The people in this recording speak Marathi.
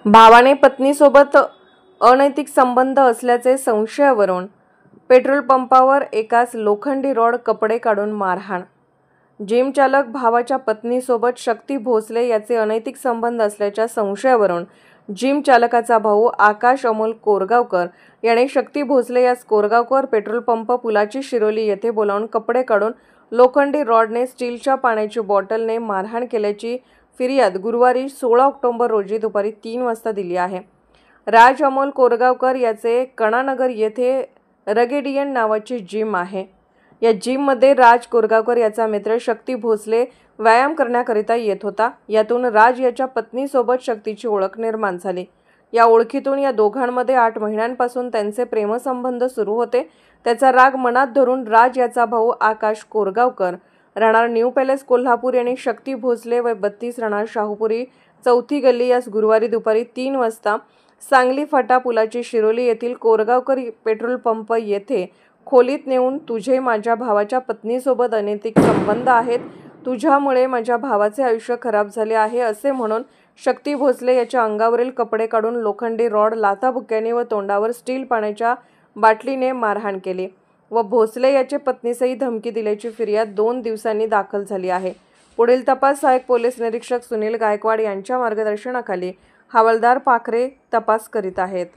भावाने पत्नीसोबत अनैतिक संबंध असल्याचे संशयावरून पेट्रोल पंपावर एकास लोखंडी रॉड कपडे काढून मारहाण। जिम चालक भावाच्या पत्नीसोबत शक्ती भोसले याचे अनैतिक संबंध असल्याच्या संशयावरून जिम चालकाचा भाऊ आकाश अमोल कोरगावकर याने शक्ती भोसले यास कोरगावकर पेट्रोल पंप पुलाची शिरोली येथे बोलावून कपडे काढून लोखंडी रॉडने स्टीलच्या पाण्याची बॉटलने मारहाण केल्याची फिर्याद गुरुवारी 16 ऑक्टोबर रोजी दुपारी 3 वाजता दिली आहे। राज अमोल कोरगावकर याचे कणानगर येथे रगेडियन नावाची जिम आहे। या जिममध्ये राज कोरगावकर याचा मित्र शक्ती भोसले व्यायाम करण्याकरिता येत होता। यातून राज याच्या पत्नीसोबत शक्तीची ओळख निर्माण झाली। या ओळखीतून या दोघांमध्ये 8 महिन्यांपासून त्यांचे प्रेमसंबंध सुरू होते। त्याचा राग मनात धरून राज याचा भाऊ आकाश कोरगावकर राहणार न्यू पॅलेस कोल्हापूर यांनी शक्ती भोसले व 32 राहणार शाहूपुरी चौथी गल्ली यास गुरुवारी दुपारी 3 वाजता सांगली फाटा पुलाची शिरोली येथील कोरगावकर पेट्रोल पंप येथे खोलीत नेऊन तुझे माझ्या भावाच्या पत्नीसोबत अनैतिक संबंध आहेत, तुझ्यामुळे माझ्या भावाचे आयुष्य खराब झाले आहे असे म्हणून शक्ती भोसले याच्या अंगावरील कपडे काढून लोखंडी रॉड लाथाबुक्क्याने व तोंडावर स्टील पाण्याच्या बाटलीने मारहाण केली व भोसले याचे पत्नीसही धमकी दिल्याची फिर्याद 2 दिवसांनी दाखल झाली आहे। पुढील तपास सहाय्यक पोलीस निरीक्षक सुनील गायकवाड यांच्या मार्गदर्शनाखाली हवालदार पाखरे तपास करीत आहेत।